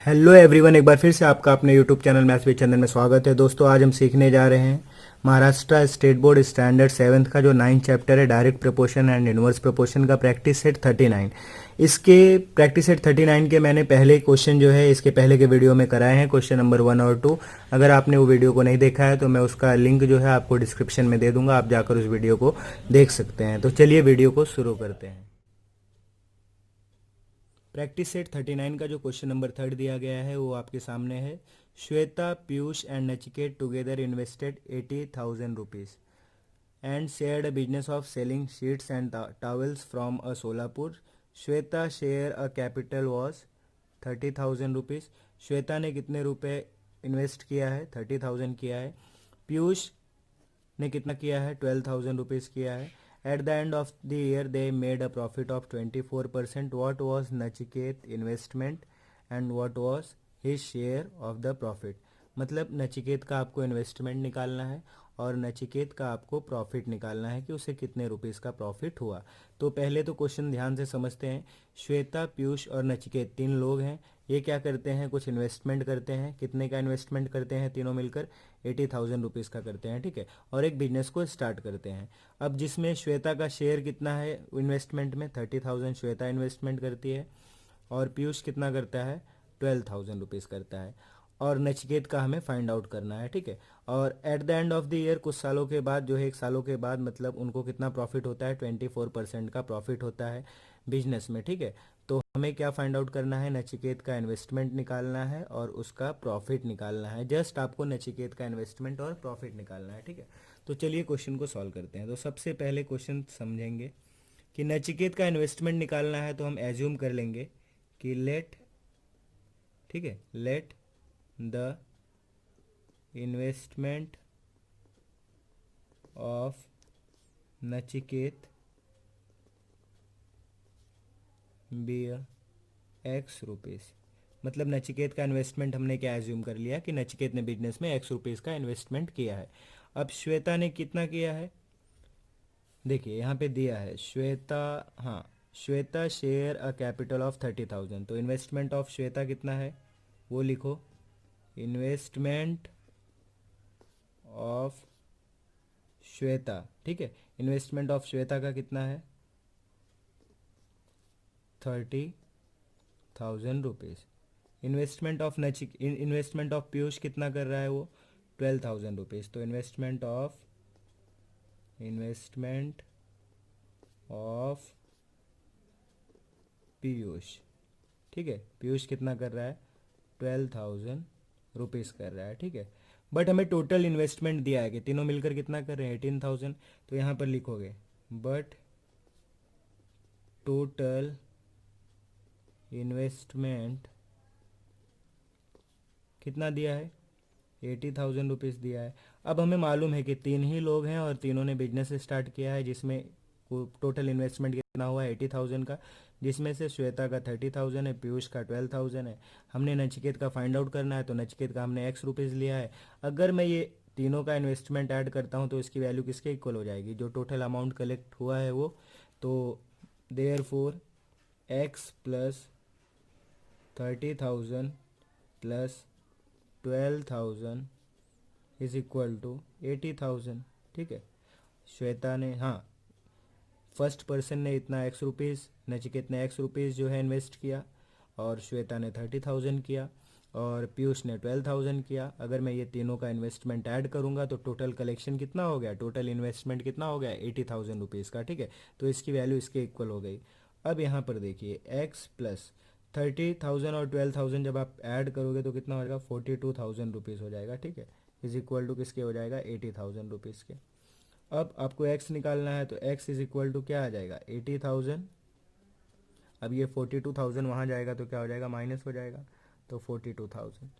Hello everyone, एक बार फिर से आपका अपने यूट्यूब चैनल मैथ्स विद चंदन में स्वागत है। दोस्तों, आज हम सीखने जा रहे हैं Maharashtra state board standard seventh का जो 9 चैप्टर है, direct proportion and inverse proportion का प्रैक्टिस सेट 39। इसके प्रैक्टिस सेट 39 के मैंने पहले क्वेश्चन जो है इसके पहले के वीडियो में कराए हैं, क्वेश्चन नंबर 1 और 2। अगर आपने वो वीडियो को नहीं देखा है तो मैं उसका लिंक जो है आपको डिस्क्रिप्शन में दे दूंगा, आप जाकर उस वीडियो को देख सकते हैं। तो चलिए वीडियो को शुरू करते हैं। प्रैक्टिस सेट 39 का जो क्वेश्चन नंबर 3 दिया गया है वो आपके सामने है। Shweta, Piyush and Nachiket together invested 80,000 rupees and shared a business of selling sheets and towels from a Solapur. Shweta share a capital was 30,000 rupees. Shweta ने कितने रुपए इन्वेस्ट किया है? 30,000 किया है। पीयूष ने कितना किया है? 12,000 रुपीज़ किया है। At the end of the year they made a profit of 24%। What was Nachiket investment and what was his share of the profit. मतलब नचिकेत का आपको इन्वेस्टमेंट निकालना है और नचिकेत का आपको प्रॉफिट निकालना है कि उसे कितने रुपीज़ का प्रॉफिट हुआ। तो पहले तो क्वेश्चन ध्यान से समझते हैं। श्वेता, पीयूष और नचिकेत 3 लोग हैं। ये क्या करते हैं? कुछ इन्वेस्टमेंट करते हैं। कितने का इन्वेस्टमेंट करते हैं? तीनों मिलकर 80,000 रुपीज़ का करते हैं, ठीक है। और एक बिजनेस को स्टार्ट करते हैं। अब जिसमें श्वेता का शेयर कितना है इन्वेस्टमेंट में? 30,000 श्वेता इन्वेस्टमेंट करती है और पीयूष कितना करता है? 12,000 रुपीज़ करता है। और नचिकेत का हमें फाइंड आउट करना है, ठीक है। और at the end of the year, कुछ सालों के बाद जो है, 1 सालों के बाद, मतलब उनको कितना प्रॉफिट होता है? 24% का प्रॉफिट होता है बिजनेस में, ठीक है। तो हमें क्या फाइंड आउट करना है? नचिकेत का इन्वेस्टमेंट निकालना है और उसका प्रॉफिट निकालना है। जस्ट आपको नचिकेत का इन्वेस्टमेंट और प्रॉफिट निकालना है, ठीक है। तो चलिए क्वेश्चन को सॉल्व करते हैं। तो सबसे पहले क्वेश्चन समझेंगे कि नचिकेत का इन्वेस्टमेंट निकालना है, तो हम एज्यूम कर लेंगे कि लेट, ठीक है, let the investment of Nachiket be x rupees. मतलब नचिकेत का इन्वेस्टमेंट हमने क्या एज्यूम कर लिया कि नचिकेत ने बिजनेस में एक्स रुपीज़ का इन्वेस्टमेंट किया है। अब श्वेता ने कितना किया है? देखिए यहाँ पे दिया है श्वेता, हाँ, Shweta share a capital of 30,000। तो इन्वेस्टमेंट ऑफ श्वेता कितना है वो लिखो। इन्वेस्टमेंट ऑफ श्वेता, ठीक है। इन्वेस्टमेंट ऑफ श्वेता का कितना है? 30,000 रुपीज़। इन्वेस्टमेंट ऑफ पीयूष कितना कर रहा है वो? 12,000 रुपीज़। तो इन्वेस्टमेंट ऑफ पीयूष, ठीक है। पीयूष कितना कर रहा है? 12,000 रुपीज़ कर रहा है, ठीक है। बट हमें टोटल इन्वेस्टमेंट दिया है कि तीनों मिलकर कितना कर रहे हैं? 18,000। तो यहाँ पर लिखोगे बट टोटल इन्वेस्टमेंट कितना दिया है? 80,000 रुपीज़ दिया है। अब हमें मालूम है कि 3 ही लोग हैं और तीनों ने बिजनेस स्टार्ट किया है, जिसमें टोटल इन्वेस्टमेंट कितना हुआ? 80,000 का, जिसमें से श्वेता का 30,000 है, पीयूष का 12,000 है। हमने नचिकेत का फाइंड आउट करना है, तो नचिकेत का हमने एक्स रुपीज़ लिया है। अगर मैं ये तीनों का इन्वेस्टमेंट ऐड करता हूँ तो इसकी वैल्यू किसके इक्वल हो जाएगी? जो टोटल अमाउंट कलेक्ट हुआ है वो। तो therefore x plus 30,000 plus 12,000 is equal to 80,000, ठीक है। श्वेता ने, हाँ, फर्स्ट पर्सन ने इतना एक्स रुपीज़, नचिकेत ने एक्स रुपीज़ जो है इन्वेस्ट किया और श्वेता ने 30,000 किया और पीयूष ने 12,000 किया। अगर मैं ये तीनों का इन्वेस्टमेंट ऐड करूंगा तो टोटल कलेक्शन कितना हो गया? टोटल इन्वेस्टमेंट कितना हो गया? 80,000 रुपीज़ का, ठीक है। तो इसकी वैल्यू इसके इक्वल हो गई। अब यहाँ पर देखिए एक्स प्लस 30,000 और 12,000 जब आप ऐड करोगे तो कितना हो जाएगा? 42,000 रुपीज़ हो जाएगा, ठीक है। इज इक्वल टू किसके हो जाएगा? 80,000 रुपीज़ के। अब आपको x निकालना है तो x इज इक्वल टू क्या आ जाएगा? 80,000। अब ये 42,000 वहाँ जाएगा तो क्या हो जाएगा? माइनस हो जाएगा, तो 42,000।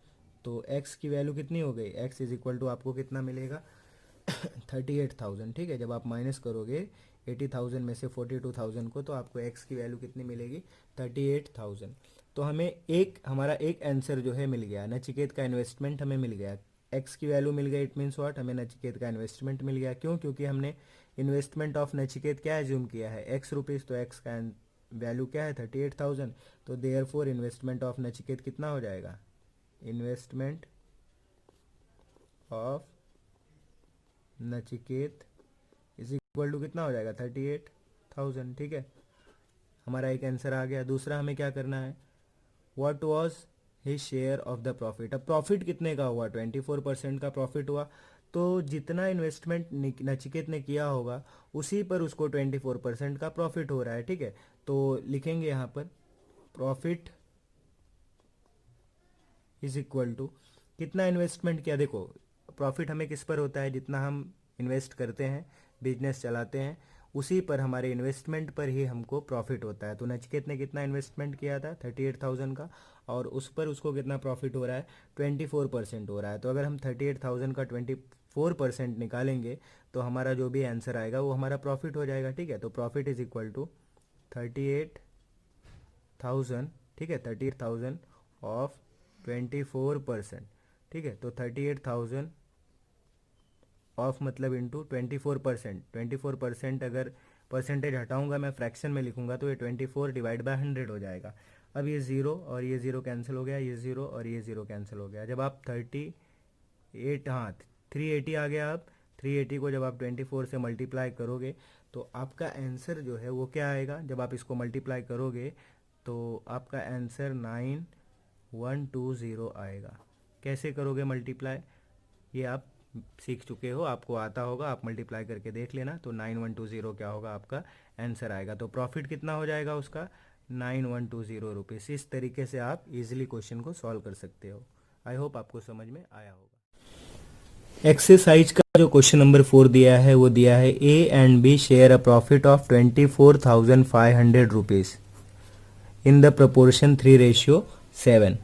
तो x की वैल्यू कितनी हो गई? x इज इक्वल टू आपको कितना मिलेगा? 38,000, ठीक है। जब आप माइनस करोगे 80,000 में से 42,000 को तो आपको x की वैल्यू कितनी मिलेगी? 38,000। तो हमें हमारा एक आंसर जो है मिल गया। नचिकेत का इन्वेस्टमेंट हमें मिल गया, एक्स की वैल्यू मिल गई। It means what? हमें नचिकेत का इन्वेस्टमेंट मिल गया। क्यों? क्योंकि हमने इन्वेस्टमेंट ऑफ नचिकेत क्या एज्यूम किया है? X rupees. तो एक्स का वैल्यू क्या है 38,000, तो देयरफॉर इन्वेस्टमेंट ऑफ नचिकेत कितना हो जाएगा, investment of Nachiket is equal to कितना हो जाएगा 38,000। ठीक है, हमारा एक आंसर आ गया। दूसरा हमें क्या करना है, what was his share of the profit. अब प्रॉफिट कितने का हुआ, 24% का प्रॉफिट हुआ, तो जितना इन्वेस्टमेंट नचिकेत ने किया होगा उसी पर उसको 24% का प्रॉफिट हो रहा है। ठीक है, तो लिखेंगे यहाँ पर प्रॉफिट इज इक्वल टू कितना इन्वेस्टमेंट किया। देखो प्रॉफिट हमें किस पर होता है, जितना हम इन्वेस्ट करते हैं, बिजनेस चलाते हैं, उसी पर हमारे इन्वेस्टमेंट पर ही हमको प्रॉफिट होता है। तो नचिकेत ने कितना इन्वेस्टमेंट किया था 38,000 का, और उस पर उसको कितना प्रॉफिट हो रहा है 24% हो रहा है। तो अगर हम 38,000 का 24% निकालेंगे तो हमारा जो भी आंसर आएगा वो हमारा प्रॉफिट हो जाएगा। ठीक है, तो प्रॉफिट इज इक्वल टू 38,000। ठीक है, 38,000 ऑफ 24%। ठीक है, तो 38,000 ऑफ मतलब इंटू 24%। 24% अगर परसेंटेज हटाऊंगा मैं, फ्रैक्शन में लिखूंगा, तो ये 24 डिवाइड बाय 100 हो जाएगा। अब ये ज़ीरो और ये ज़ीरो कैंसिल हो गया, ये ज़ीरो और ये ज़ीरो कैंसिल हो गया। जब आप 38, हाँ 380 आ गया। अब 380 को जब आप 24 से मल्टीप्लाई करोगे तो आपका आंसर जो है वो क्या आएगा, जब आप इसको मल्टीप्लाई करोगे तो आपका आंसर 9120 आएगा। कैसे करोगे मल्टीप्लाई, ये आप सीख चुके हो, आपको आता होगा, आप मल्टीप्लाई करके देख लेना। तो 9120 क्या होगा, आपका आंसर आएगा। तो प्रॉफिट कितना हो जाएगा उसका 9120 रुपीज़। इस तरीके से आप इजीली क्वेश्चन को सॉल्व कर सकते हो। आई होप आपको समझ में आया होगा। एक्सरसाइज का जो क्वेश्चन नंबर 4 दिया है वो दिया है A and B share a profit of 24,500 rupees in the proportion 3:7.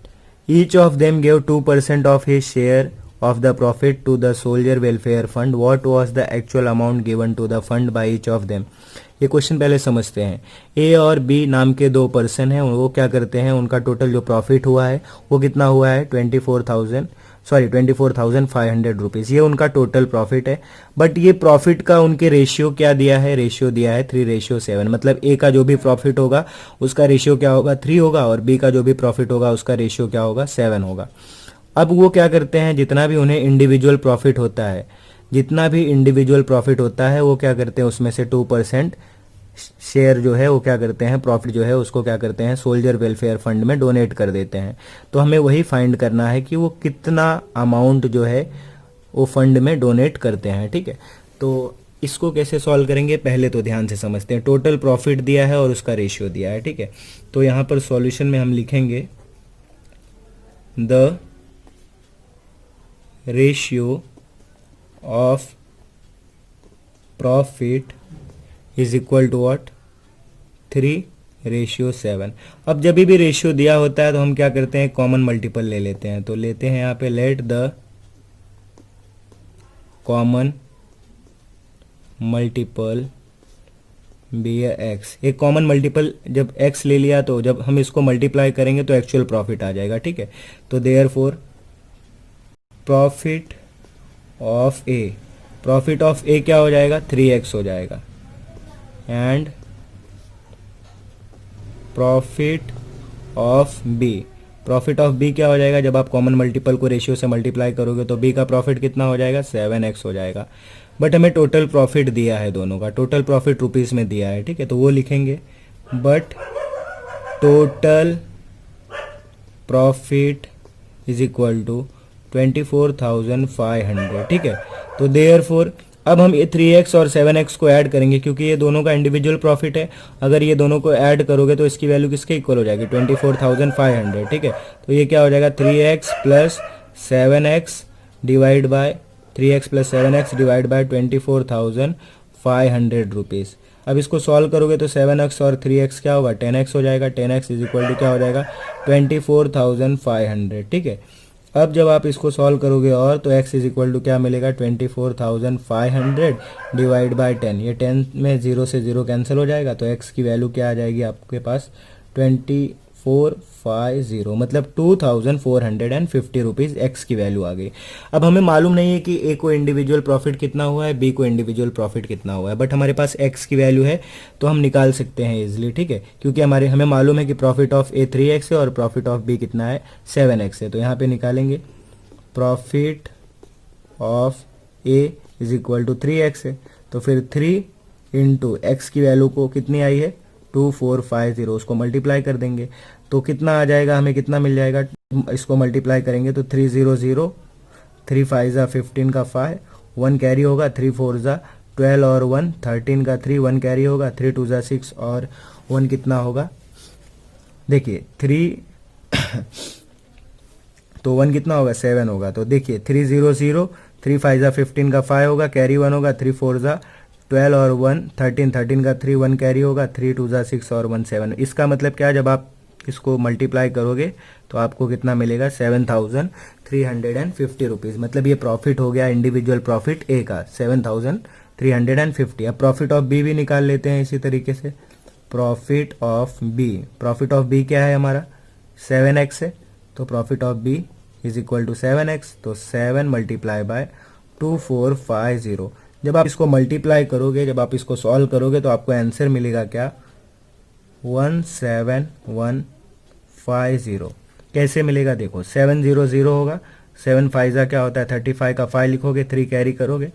Each of them gave 2% of his share of the profit to the soldier welfare fund. What was the actual amount given to the fund by each of them? ये question पहले समझते हैं। ए और B नाम के दो person हैं, वो क्या करते हैं, उनका टोटल जो प्रॉफिट हुआ है वो कितना हुआ है 24,500 रुपीज़, ये उनका टोटल प्रॉफिट है। बट ये प्रॉफिट का उनके रेशियो क्या दिया है, रेशियो दिया है 3:7। मतलब ए का जो भी प्रॉफिट होगा उसका रेशियो क्या होगा 3 होगा, और बी का जो भी प्रॉफिट होगा उसका रेशियो क्या होगा 7 होगा। अब वो क्या करते हैं, जितना भी उन्हें इंडिविजुअल प्रॉफिट होता है, जितना भी इंडिविजुअल प्रॉफिट होता है वो क्या करते हैं, उसमें से 2% शेयर जो है वो क्या करते हैं, प्रॉफिट जो है उसको क्या करते हैं, सोल्जर वेलफेयर फंड में डोनेट कर देते हैं। तो हमें वही फाइंड करना है कि वो कितना अमाउंट जो है वो फंड में डोनेट करते हैं। ठीक है, तो इसको कैसे सॉल्व करेंगे, पहले तो ध्यान से समझते हैं। टोटल प्रॉफिट दिया है और उसका रेशियो दिया है। ठीक है, तो यहाँ पर सॉल्यूशन में हम लिखेंगे the ratio of profit is equal to what 3:7। अब जब भी रेशियो दिया होता है तो हम क्या करते हैं, कॉमन मल्टीपल ले लेते हैं। तो लेते हैं यहाँ पे let the common multiple be x. एक कॉमन मल्टीपल जब एक्स ले लिया तो जब हम इसको मल्टीप्लाई करेंगे तो एक्चुअल प्रॉफिट आ जाएगा। ठीक है, तो therefore profit of A, profit of A क्या हो जाएगा 3x हो जाएगा, and profit of B, profit of B क्या हो जाएगा, जब आप कॉमन मल्टीपल को रेशियो से मल्टीप्लाई करोगे तो बी का प्रॉफिट कितना हो जाएगा 7x हो जाएगा। बट हमें टोटल प्रॉफिट दिया है, दोनों का टोटल प्रॉफिट रुपीस में दिया है। ठीक है, तो वो लिखेंगे but total profit is equal to 24,500। ठीक है, तो देयरफॉर अब हम ये 3x और 7x को ऐड करेंगे क्योंकि ये दोनों का इंडिविजुअल प्रॉफिट है। अगर ये दोनों को ऐड करोगे तो इसकी वैल्यू किसके इक्वल हो जाएगी 24,500। ठीक है, तो ये क्या हो जाएगा 3x plus 7x divide by 3x plus 7x divide by 24,500 rupees. अब इसको सॉल्व करोगे तो 7x और 3x क्या होगा 10x हो जाएगा। 10x इज इक्वल टू क्या हो जाएगा 24,500। ठीक है, अब जब आप इसको सॉल्व करोगे और तो x इज इक्वल टू क्या मिलेगा 24,500 डिवाइड बाय 10। ये 10 में 0 से 0 कैंसिल हो जाएगा, तो x की वैल्यू क्या आ जाएगी आपके पास 24,500 2450 मतलब 2450 रुपीज़ एक्स की वैल्यू आ गई। अब हमें मालूम नहीं है कि ए को इंडिविजुअल प्रॉफिट कितना हुआ है, बी को इंडिविजुअल प्रॉफिट कितना हुआ है, बट हमारे पास एक्स की वैल्यू है तो हम निकाल सकते हैं इजिली, ठीक है, क्योंकि हमें मालूम है कि प्रॉफिट ऑफ ए 3x है और प्रॉफिट ऑफ बी कितना है 7x है। तो यहाँ पे निकालेंगे profit of A is equal to 3x है, तो फिर 3 इंटू एक्स की वैल्यू को कितनी आई है 2450, उसको मल्टीप्लाई कर देंगे तो कितना आ जाएगा, हमें कितना मिल जाएगा, इसको मल्टीप्लाई करेंगे तो 300, 3 5 ज़ा 15 का 5, 1 कैरी होगा, 3 4 ज़ा 12 और 1 13 का 3, 1 कैरी होगा, 3 2 ज़ा 6 और 1 कितना होगा, देखिए 3 तो 1 कितना होगा 7 होगा, तो देखिए 300, 3 5 ज़ा 15 का 5 होगा, कैरी 1 होगा, 3 4 ज़ा 12 और 1 13, 13 का 3, 1 कैरी होगा, 3 2 ज़ा 6 और 1 7। इसका मतलब क्या है, जब आप इसको मल्टीप्लाई करोगे तो आपको कितना मिलेगा 7350 रुपीज़, मतलब ये प्रॉफिट हो गया इंडिविजुअल प्रॉफिट ए का 7350। अब प्रॉफिट ऑफ बी भी निकाल लेते हैं इसी तरीके से। प्रॉफिट ऑफ बी क्या है हमारा 7x है, तो profit of B is equal to 7x, तो 7 मल्टीप्लाई बाय 2450। जब आप इसको मल्टीप्लाई करोगे, जब आप इसको सॉल्व करोगे तो आपको आंसर मिलेगा क्या 17150। कैसे मिलेगा देखो 700 होगा, 7 5 ज़ा क्या होता है 35 का 5 लिखोगे, 3 कैरी करोगे,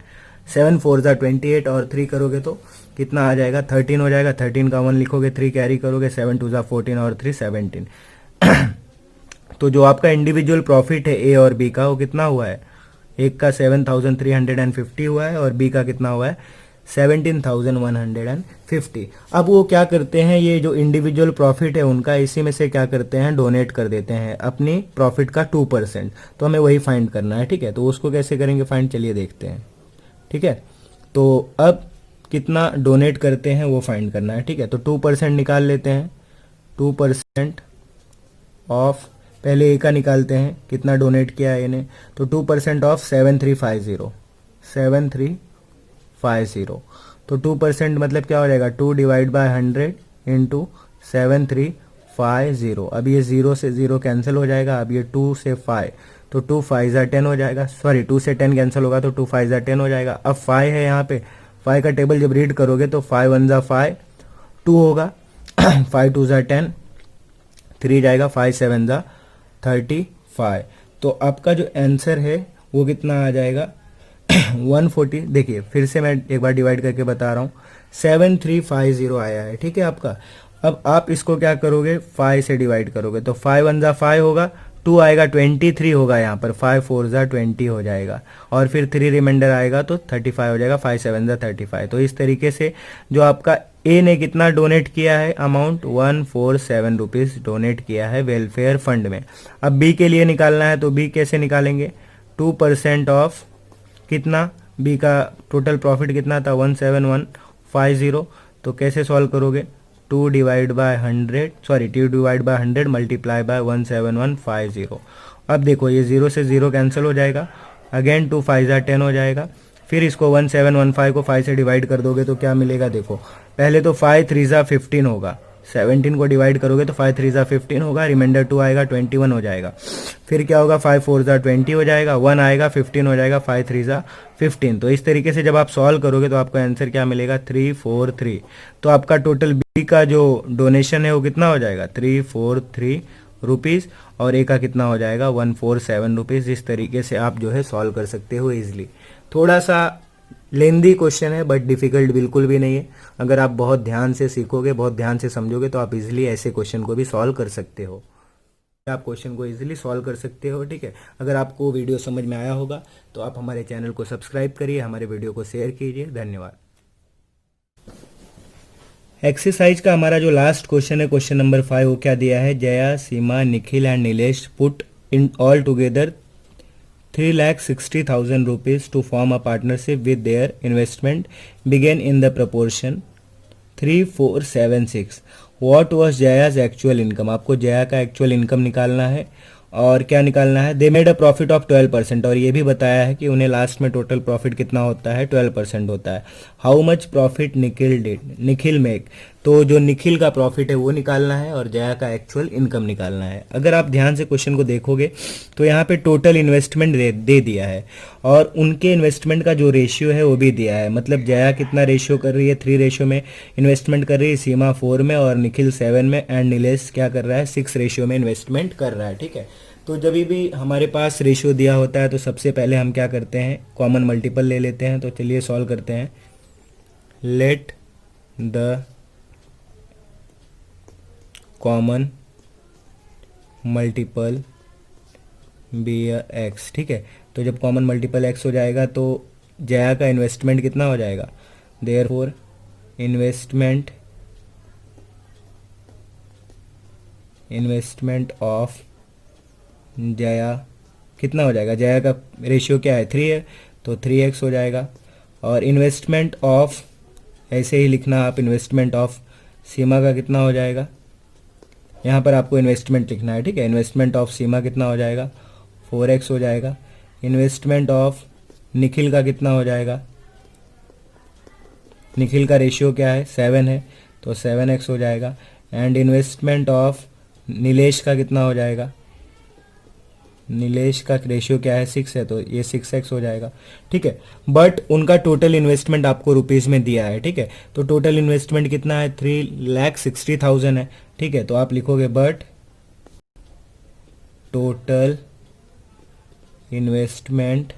7 4 ज़ा 28 और 3 करोगे तो कितना आ जाएगा 13 हो जाएगा, 13 का 1 लिखोगे, 3 कैरी करोगे, 7 2 ज़ा 14 और 3 17। तो जो आपका इंडिविजुअल प्रॉफिट है ए और बी का वो कितना हुआ है, एक का 7350 हुआ है और बी का कितना हुआ है 17150। अब वो क्या करते हैं, ये जो इंडिविजुअल प्रॉफिट है उनका इसी में से क्या करते हैं डोनेट कर देते हैं अपनी प्रॉफिट का 2%, तो हमें वही फाइंड करना है, ठीक है। तो उसको कैसे करेंगे फाइंड, चलिए देखते हैं, ठीक है। तो अब कितना डोनेट करते हैं वो फाइंड करना है, ठीक है। तो 2% निकाल लेते हैं, 2% ऑफ, पहले ए का निकालते हैं कितना डोनेट किया है इन्हें, तो 2% ऑफ 7350, तो 2% मतलब क्या हो जाएगा 2 डिवाइड बाय 100 इंटू 7350। अब ये 0 से 0 कैंसिल हो जाएगा, अब ये 2 से 5 तो 2 5 ज़ा 10 हो जाएगा, सॉरी 2 से 10 कैंसिल होगा तो 2 5 ज़ा 10 हो जाएगा। अब 5 है यहाँ पे, 5 का टेबल जब रीड करोगे तो 5 1 ज़ा 5 2 होगा 5 2 ज़ा 10 3 जाएगा, 5 7 ज़ा 35। तो आपका जो आंसर है वो कितना आ जाएगा 140। देखिए फिर से मैं एक बार डिवाइड करके बता रहा हूँ, 7350 आया है, ठीक है आपका। अब आप इसको क्या करोगे 5 से डिवाइड करोगे तो 5 1 ज़ा 5 होगा, 2 आएगा 23 होगा यहाँ पर, 5 4 ज़ा 20 हो जाएगा और फिर 3 रिमाइंडर आएगा तो 35 हो जाएगा, 5 7 ज़ा 35। तो इस तरीके से जो आपका ए ने कितना डोनेट किया है अमाउंट 147 रुपीज़ डोनेट किया है वेलफेयर फंड में। अब बी के लिए निकालना है तो बी कैसे निकालेंगे, 2% ऑफ कितना, बी का टोटल प्रॉफिट कितना था 17150, तो कैसे सॉल्व करोगे 2 डिवाइड बाय 100 मल्टीप्लाई बाय 17150। अब देखो ये 0 से 0 कैंसिल हो जाएगा, अगेन 2 5 ज़ा 10 हो जाएगा, फिर इसको 1715 को 5 से डिवाइड कर दोगे तो क्या मिलेगा देखो, पहले तो 5 3 ज़ा 15 होगा, 17 को डिवाइड करोगे तो 5 3 ज़ा 15 होगा, रिमाइंडर 2 आएगा 21 हो जाएगा, फिर क्या होगा 5 4 ज़ा 20 हो जाएगा, 1 आएगा 15 हो जाएगा, 5 3 ज़ा 15। तो इस तरीके से जब आप सॉल्व करोगे तो आपका आंसर क्या मिलेगा 343। तो आपका टोटल बी का जो डोनेशन है वो कितना हो जाएगा 343 रुपीज़ और ए का कितना हो जाएगा 147 रुपीज़। इस तरीके से आप जो है सॉल्व कर सकते हो इजिली। थोड़ा सा लेंदी क्वेश्चन है बट डिफिकल्ट बिल्कुल भी नहीं है। अगर आप बहुत ध्यान से सीखोगे, बहुत ध्यान से समझोगे तो आप इजीली ऐसे क्वेश्चन को भी सॉल्व कर सकते हो। आप क्वेश्चन को इजीली सॉल्व कर सकते हो, ठीक है। अगर आपको वीडियो समझ में आया होगा तो आप हमारे चैनल को सब्सक्राइब करिए, हमारे वीडियो को शेयर कीजिए। धन्यवाद। एक्सरसाइज का हमारा जो लास्ट क्वेश्चन है, क्वेश्चन नंबर 5, वो क्या दिया है, Jaya, Seema, Nikhil and Nilesh put in all together 3,60,000 rupees to form a partnership with their investment began in the proportion 3,4,7,6. What was Jaya's actual income? आपको जया का एक्चुअल इनकम निकालना है और क्या निकालना है, they made a profit of 12% और ये भी बताया है कि उन्हें लास्ट में टोटल प्रॉफिट कितना होता है 12% होता है। How much profit Nikhil make, तो जो निखिल का प्रॉफिट है वो निकालना है और जया का एक्चुअल इनकम निकालना है। अगर आप ध्यान से क्वेश्चन को देखोगे तो यहाँ पे टोटल इन्वेस्टमेंट दे दिया है और उनके इन्वेस्टमेंट का जो रेशियो है वो भी दिया है। मतलब जया कितना रेशियो कर रही है, 3 रेशियो में इन्वेस्टमेंट कर रही है, सीमा 4 में और निखिल 7 में एंड नीलेश क्या कर रहा है, 6 रेशियो में इन्वेस्टमेंट कर रहा है। ठीक है, तो जब भी हमारे पास रेशियो दिया होता है तो सबसे पहले हम क्या करते हैं, कॉमन मल्टीपल ले लेते हैं। तो चलिए सॉल्व करते हैं। Let the common multiple be x. ठीक है, तो जब कॉमन मल्टीपल एक्स हो जाएगा तो जया का इन्वेस्टमेंट कितना हो जाएगा, देयरफॉर इन्वेस्टमेंट ऑफ जया कितना हो जाएगा, जया का रेशियो क्या है 3 है तो 3x हो जाएगा। और इन्वेस्टमेंट ऑफ, ऐसे ही लिखना आप, इन्वेस्टमेंट ऑफ सीमा का कितना हो जाएगा, यहाँ पर आपको इन्वेस्टमेंट लिखना है। ठीक है, इन्वेस्टमेंट ऑफ सीमा कितना हो जाएगा, 4x हो जाएगा। इन्वेस्टमेंट ऑफ निखिल का कितना हो जाएगा, निखिल का रेशियो क्या है 7 है तो 7x हो जाएगा। एंड इन्वेस्टमेंट ऑफ नीलेश का कितना हो जाएगा, नीलेश का रेशियो क्या है 6 है तो ये 6x हो जाएगा। ठीक है, बट उनका टोटल इन्वेस्टमेंट आपको रुपीस में दिया है। ठीक है, तो टोटल इन्वेस्टमेंट कितना है, 3,60,000 है। ठीक है, तो आप लिखोगे but total investment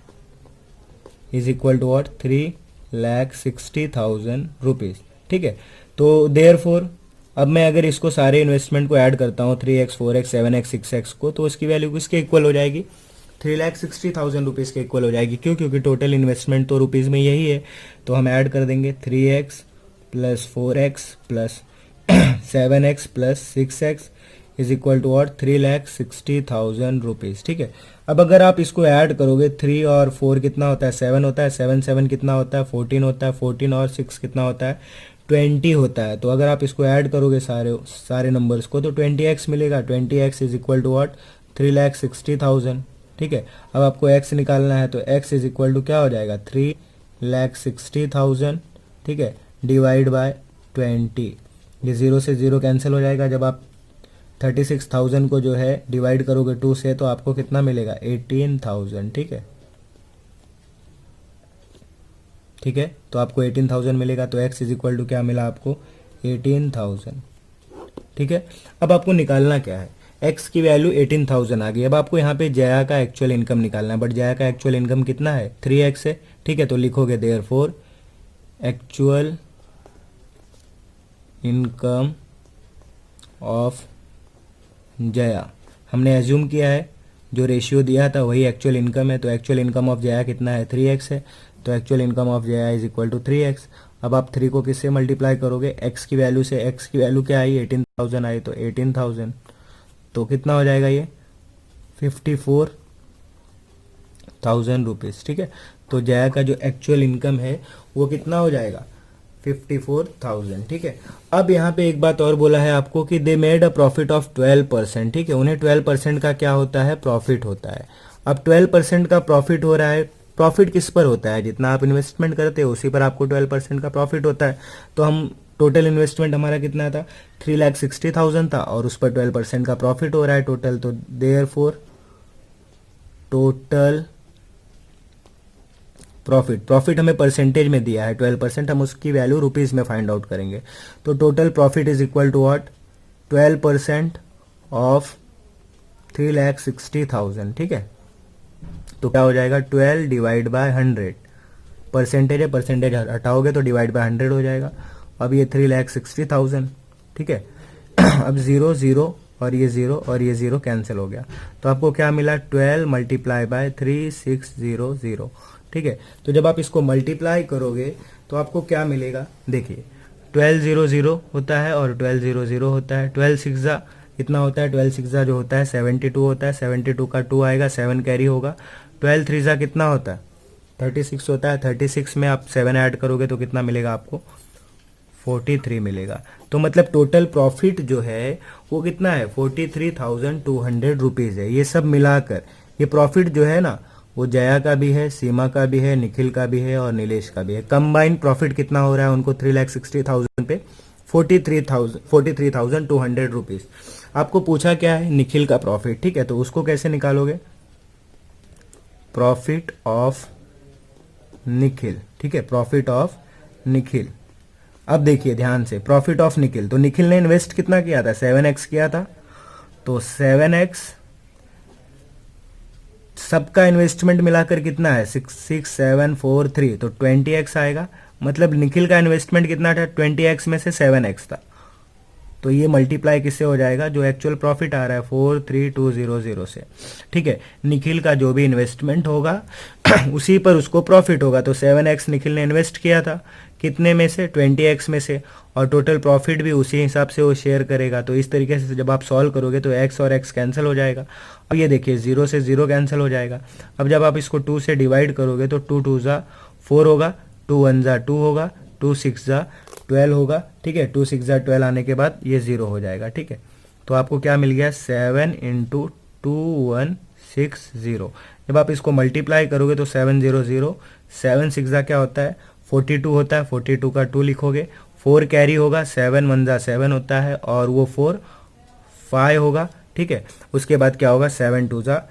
is equal to what, 3,60,000 rupees. ठीक है, तो देयरफॉर अब मैं अगर इसको सारे इन्वेस्टमेंट को ऐड करता हूँ 3x 4x 7x 6x को, तो इसकी वैल्यू किसके इक्वल हो जाएगी, 3,60,000 रुपीज़ के इक्वल हो जाएगी। क्यों, क्योंकि टोटल इन्वेस्टमेंट तो रुपीज़ में यही है। तो हम ऐड कर देंगे 3x plus 4x plus 7x plus 6x is equal to और 3,60,000 रुपीज़। ठीक है, अब अगर आप इसको ऐड करोगे 3 और 4 कितना होता है, 7 होता है, 7 7 कितना होता है, 14 होता है, 14 और 6 कितना होता है, 20 होता है। तो अगर आप इसको ऐड करोगे सारे नंबर्स को तो 20x मिलेगा। 20x is equal to what, 3,60,000। ठीक है, अब आपको x निकालना है तो x इज इक्वल टू क्या हो जाएगा, 3,60,000। ठीक है, डिवाइड बाय 20, ये 0 से 0 कैंसिल हो जाएगा। जब आप 36,000 को जो है डिवाइड करोगे 2 से तो आपको कितना मिलेगा, 18,000। ठीक है, ठीक है, तो आपको 18,000 मिलेगा। तो x इज इक्वल टू क्या मिला आपको, 18,000। ठीक है, अब आपको निकालना क्या है, x की वैल्यू 18,000 आ गई। अब आपको यहाँ पे जया का एक्चुअल इनकम निकालना है, बट जया का एक्चुअल इनकम कितना है, 3x है। ठीक है, तो लिखोगे therefore actual income of Jaya. हमने एज्यूम किया है जो रेशियो दिया था वही एक्चुअल इनकम है, तो एक्चुअल इनकम ऑफ जया कितना है, 3x है। तो actual income of Jaya is equal to 3x। अब आप 3 को किससे मल्टीप्लाई करोगे, x की वैल्यू से। x की वैल्यू क्या आई, 18,000 आई, तो 18,000 तो कितना हो जाएगा ये, 54,000 रुपीज़। ठीक है, तो जया का जो एक्चुअल इनकम है वो कितना हो जाएगा, 54,000। ठीक है, अब यहाँ पे एक बात और बोला है आपको कि they made a profit of 12%। ठीक है, उन्हें 12% का क्या होता है, प्रॉफिट होता है। अब 12% का प्रॉफिट हो रहा है, प्रॉफिट किस पर होता है, जितना आप इन्वेस्टमेंट करते हो उसी पर आपको 12% का प्रॉफिट होता है। तो हम टोटल इन्वेस्टमेंट हमारा कितना था, 3,60,000 था और उस पर 12% का प्रॉफिट हो रहा है टोटल। तो देयरफॉर टोटल प्रॉफिट हमें परसेंटेज में दिया है 12%, हम उसकी वैल्यू रुपीज़ में फाइंड आउट करेंगे। तो total profit is equal to what, 12% of 3,60,000। ठीक है, तो क्या हो जाएगा, 12 डिवाइड बाय 100। परसेंटेज है, परसेंटेज हटाओगे तो डिवाइड बाय 100 हो जाएगा। अब ये 3,60,000। ठीक है, अब 0 0 और ये 0 और ये 0 कैंसिल हो गया। तो आपको क्या मिला, 12 मल्टीप्लाई बाय 3,600। ठीक है, तो जब आप इसको मल्टीप्लाई करोगे तो आपको क्या मिलेगा, देखिए 1200 होता है और 1200 होता है। 12 सिक्सा कितना होता है, 12 सिक्सा जो होता है 72 होता है। 72 का 2 आएगा, 7 कैरी होगा। 12 थ्रीजा कितना होता है, 36 होता है। 36 में आप 7 ऐड करोगे तो कितना मिलेगा आपको, 43 मिलेगा। तो मतलब टोटल प्रॉफिट जो है वो कितना है, 43,200 रुपीज़ है। ये सब मिलाकर ये प्रॉफिट जो है ना वो जया का भी है, सीमा का भी है, निखिल का भी है और नीलेश का भी है। कंबाइंड प्रॉफिट कितना हो रहा है उनको, 3,60,000 पे 43,200 रुपीज़। आपको पूछा क्या है, निखिल का प्रॉफिट, ठीक है। तो उसको कैसे निकालोगे, प्रॉफिट ऑफ निखिल, ठीक है, प्रॉफिट ऑफ निखिल। अब देखिए ध्यान से, प्रॉफिट ऑफ निखिल, तो निखिल ने इन्वेस्ट कितना किया था, 7x किया था। तो 7x, सबका इन्वेस्टमेंट मिलाकर कितना है, 66743, तो 20x आएगा। मतलब निखिल का इन्वेस्टमेंट कितना था, 20x में से 7x था। तो ये मल्टीप्लाई किससे हो जाएगा, जो एक्चुअल प्रॉफिट आ रहा है 43200 से, ठीक है। निखिल का जो भी इन्वेस्टमेंट होगा उसी पर उसको प्रॉफिट होगा। तो 7x निखिल ने इन्वेस्ट किया था, कितने में से, 20x में से, और टोटल प्रॉफिट भी उसी हिसाब से वो शेयर करेगा। तो इस तरीके से जब आप सॉल्व करोगे तो x और x कैंसिल हो जाएगा। अब ये देखिए 0 से 0 कैंसिल हो जाएगा। अब जब आप इसको 2 से डिवाइड करोगे तो 2 2 ज़ा 4 होगा, 2 1 ज़ा 2 होगा, 2 6 ज़ा 12 होगा, ठीक है। 2 6 ज़ा 12 आने के बाद ये 0 हो जाएगा, ठीक है। तो आपको क्या मिल गया, 7 इंटू 2160। जब आप इसको मल्टीप्लाई करोगे तो 700, 7 6 ज़ा क्या होता है, 42 होता है, 42 का 2 लिखोगे, 4 कैरी होगा, 7 1 ज़ा 7 होता है, और वो 4 5 होगा, ठीक है। उसके बाद क्या होगा, 7 2 ज़ा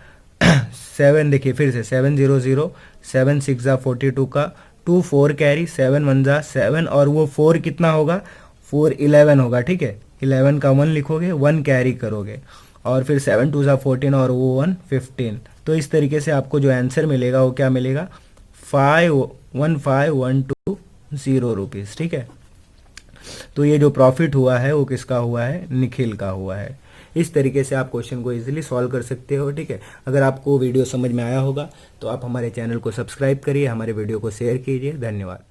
7, देखिए फिर से 700, 7 6 ज़ा 42 का 2, 4 कैरी, 7 1 ज़ा 7, और वो 4 कितना होगा, 4 11 होगा, ठीक है। 11 का 1 लिखोगे, 1 कैरी करोगे, और फिर 7 2 ज़ा 14, और वो 1 15। तो इस तरीके से आपको जो आंसर मिलेगा वो क्या मिलेगा, 515120 रुपीज़, ठीक है। तो ये जो प्रॉफिट हुआ है वो किसका हुआ है, निखिल का हुआ है। इस तरीके से आप क्वेश्चन को इजीली सॉल्व कर सकते हो, ठीक है। अगर आपको वीडियो समझ में आया होगा तो आप हमारे चैनल को सब्सक्राइब करिए, हमारे वीडियो को शेयर कीजिए। धन्यवाद।